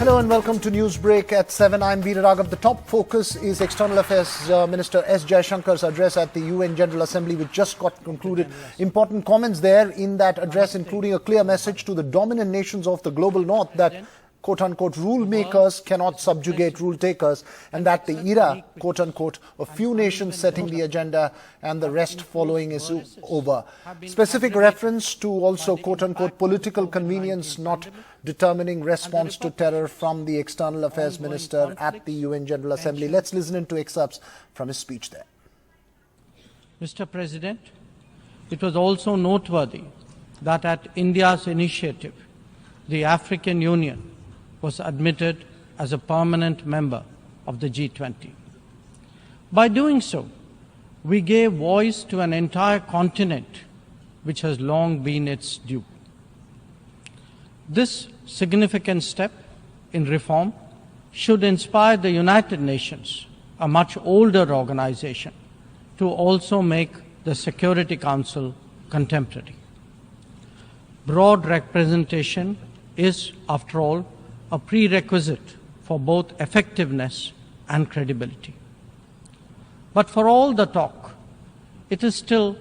Hello and welcome to Newsbreak at 7. I'm Veer Raghav. The top focus is External Affairs Minister S Jaishankar's address at the UN General Assembly, which just got concluded. Important comments there in that address, including a clear message to the dominant nations of the global north that quote-unquote rule makers cannot subjugate rule takers, and that the era, quote-unquote, of few nations setting the agenda and the rest following is over. Specific reference to also, quote-unquote, political convenience not determining response to terror from the External Affairs Minister at the UN General Assembly. Let's listen into excerpts from his speech there. Mr. President, it was also noteworthy that at India's initiative, the African Union was admitted as a permanent member of the G20. By doing so, we gave voice to an entire continent which has long been its due. This significant step in reform should inspire the United Nations, a much older organization, to also make the Security Council contemporary. Broad representation is, after all, a prerequisite for both effectiveness and credibility. But for all the talk, it is still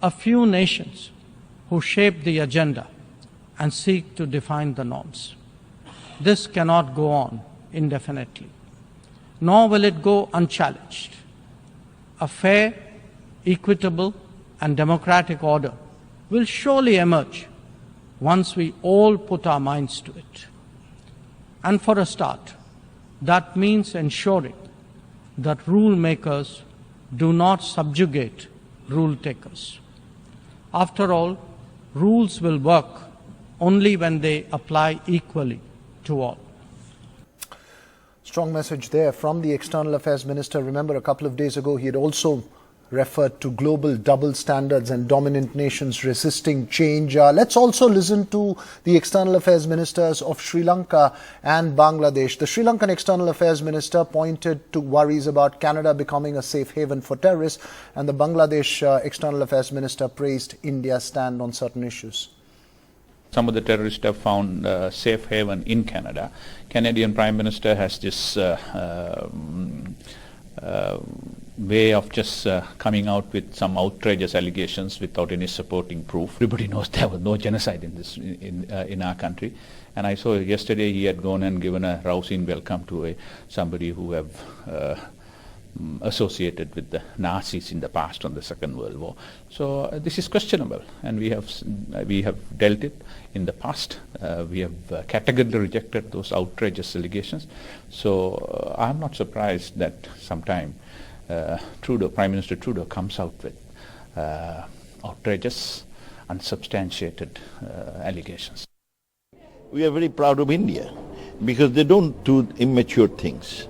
a few nations who shape the agenda and seek to define the norms. This cannot go on indefinitely, nor will it go unchallenged. A fair, equitable, and democratic order will surely emerge once we all put our minds to it. And for a start, that means ensuring that rule makers do not subjugate rule takers. After all, rules will work only when they apply equally to all. Strong message there from the External Affairs Minister. Remember, a couple of days ago, he had also referred to global double standards and dominant nations resisting change. Let's also listen to the External Affairs Ministers of Sri Lanka and Bangladesh. The Sri Lankan External Affairs Minister pointed to worries about Canada becoming a safe haven for terrorists, and the Bangladesh External Affairs Minister praised India's stand on certain issues. Some of the terrorists have found safe haven in Canada. Canadian Prime Minister has this way of just coming out with some outrageous allegations without any supporting proof. Everybody knows there was no genocide in our country. And I saw yesterday he had gone and given a rousing welcome to somebody who have associated with the Nazis in the past on the Second World War. So this is questionable, and we have dealt it in the past. We have categorically rejected those outrageous allegations. So I'm not surprised that sometime Prime Minister Trudeau comes out with outrageous, unsubstantiated allegations. We are very proud of India because they don't do immature things.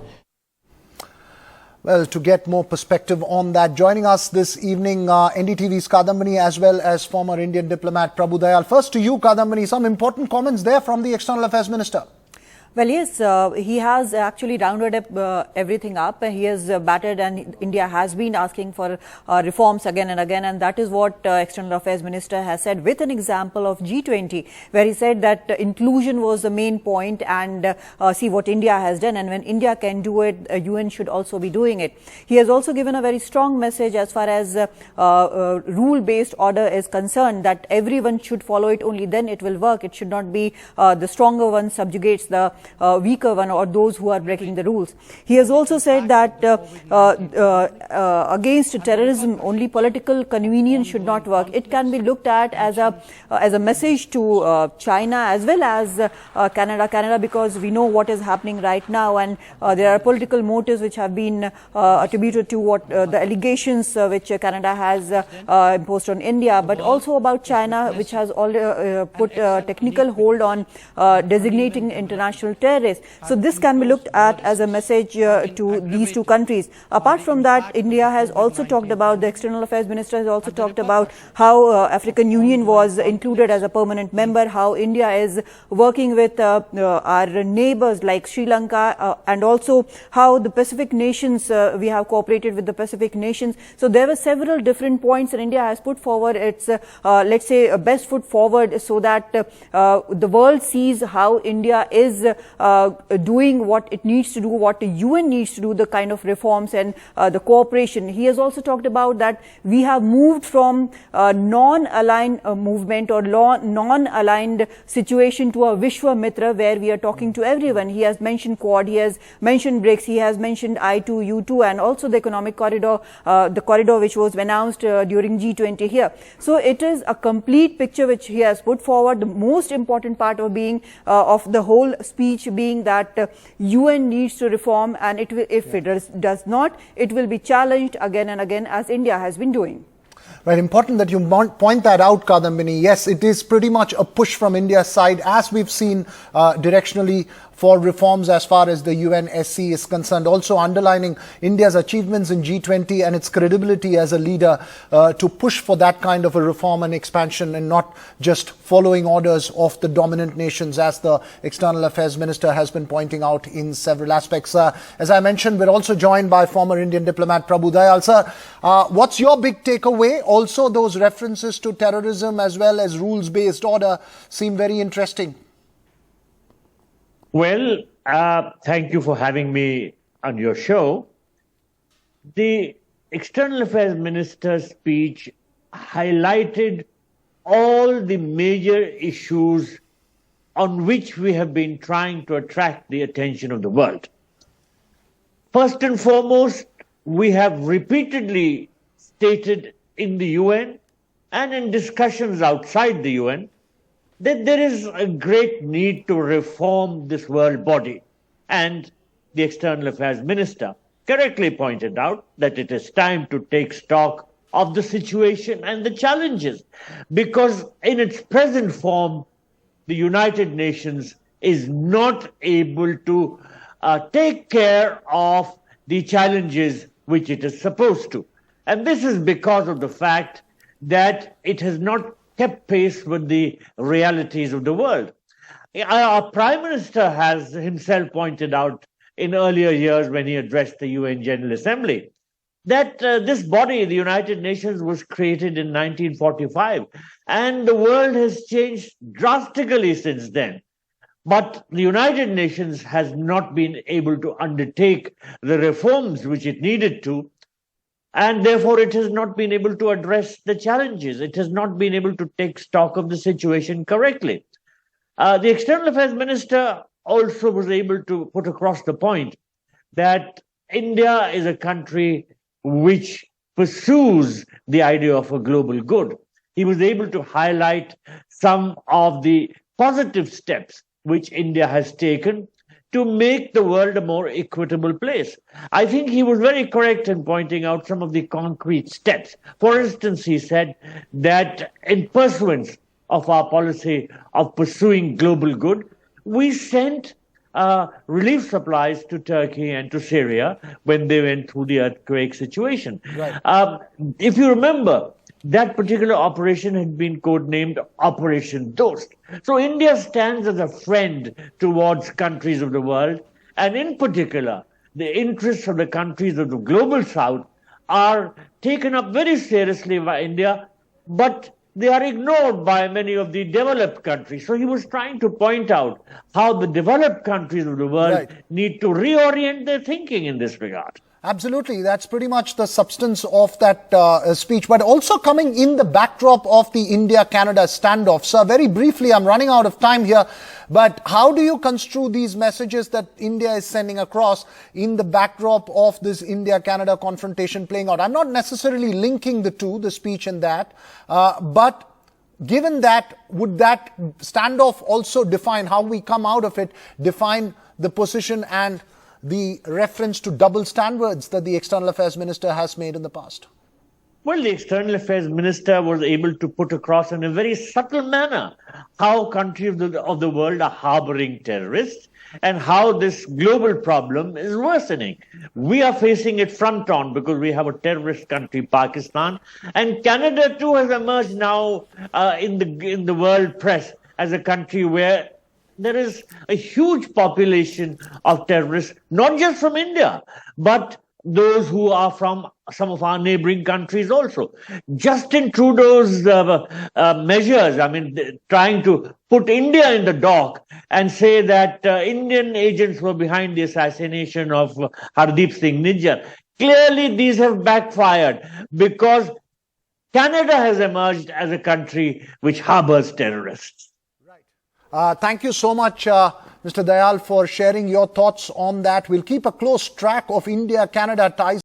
Well, to get more perspective on that, joining us this evening, NDTV's Kadambani as well as former Indian diplomat Prabhu Dayal. First to you, Kadambani, some important comments there from the External Affairs Minister. Well, yes, he has actually rounded up everything up. He has battered, and India has been asking for reforms again and again, and that is what External Affairs Minister has said, with an example of G20, where he said that inclusion was the main point, and see what India has done, and when India can do it, UN should also be doing it. He has also given a very strong message as far as rule-based order is concerned, that everyone should follow it, only then it will work. It should not be the stronger one subjugates the weaker one or those who are breaking the rules. He has also said that against terrorism, only political convenience should not work. It can be looked at as a message to China as well as Canada, because we know what is happening right now, and there are political motives which have been attributed to what the allegations which Canada has imposed on India, but also about China, which has already put a technical hold on designating international terrorists. So this can be looked at as a message to these two countries. Apart from that, India has also talked about, the External Affairs Minister has also talked about how African Union was included as a permanent member, how India is working with our neighbors like Sri Lanka, and also how the Pacific nations, we have cooperated with the Pacific nations. So there were several different points, and India has put forward its, let's say, best foot forward, so that the world sees how India is doing what it needs to do, what the UN needs to do, the kind of reforms and the cooperation. He has also talked about that we have moved from non-aligned movement or non-aligned situation to a Vishwa Mitra, where we are talking to everyone. He has mentioned Quad, he has mentioned BRICS, he has mentioned I2, U2, and also the economic corridor, the corridor which was announced during G20 here. So it is a complete picture which he has put forward. The most important part of of the whole speech being that UN needs to reform, and if it does not, it will be challenged again and again, as India has been doing. Right, important that you point that out, Kadambini. Yes, it is pretty much a push from India's side, as we've seen directionally, for reforms as far as the UNSC is concerned. Also underlining India's achievements in G20 and its credibility as a leader to push for that kind of a reform and expansion, and not just following orders of the dominant nations, as the External Affairs Minister has been pointing out in several aspects. As I mentioned, we're also joined by former Indian diplomat Prabhu Dayal. Sir, what's your big takeaway? Also, those references to terrorism as well as rules-based order seem very interesting. Well, thank you for having me on your show. The External Affairs Minister's speech highlighted all the major issues on which we have been trying to attract the attention of the world. First and foremost, we have repeatedly stated in the UN and in discussions outside the UN that there is a great need to reform this world body. And the External Affairs Minister correctly pointed out that it is time to take stock of the situation and the challenges, because in its present form, the United Nations is not able to take care of the challenges which it is supposed to. And this is because of the fact that it has not kept pace with the realities of the world. Our Prime Minister has himself pointed out in earlier years, when he addressed the UN General Assembly, that this body, the United Nations, was created in 1945, and the world has changed drastically since then. But the United Nations has not been able to undertake the reforms which it needed to, and therefore it has not been able to address the challenges. It has not been able to take stock of the situation correctly. The External Affairs Minister also was able to put across the point that India is a country which pursues the idea of a global good. He was able to highlight some of the positive steps which India has taken to make the world a more equitable place. I think he was very correct in pointing out some of the concrete steps. For instance, he said that in pursuance of our policy of pursuing global good, we sent relief supplies to Turkey and to Syria when they went through the earthquake situation. Right. If you remember, that particular operation had been codenamed Operation Dost. So India stands as a friend towards countries of the world, and in particular, the interests of the countries of the global south are taken up very seriously by India, but they are ignored by many of the developed countries. So he was trying to point out how the developed countries of the world need to reorient their thinking in this regard. Absolutely. That's pretty much the substance of that speech. But also coming in the backdrop of the India-Canada standoff. Sir, very briefly, I'm running out of time here, but how do you construe these messages that India is sending across in the backdrop of this India-Canada confrontation playing out? I'm not necessarily linking the two, the speech and that, but given that, would that standoff also define how we come out of it, define the position and the reference to double standards that the External Affairs Minister has made in the past? Well, the External Affairs Minister was able to put across in a very subtle manner how countries of the world are harboring terrorists and how this global problem is worsening. We are facing it front on because we have a terrorist country, Pakistan, and Canada too has emerged now in the world press as a country where there is a huge population of terrorists, not just from India, but those who are from some of our neighboring countries also. Justin Trudeau's measures, I mean, trying to put India in the dock and say that Indian agents were behind the assassination of Hardeep Singh Nijjar. Clearly, these have backfired because Canada has emerged as a country which harbors terrorists. Thank you so much, Mr. Dayal, for sharing your thoughts on that. We'll keep a close track of India-Canada ties.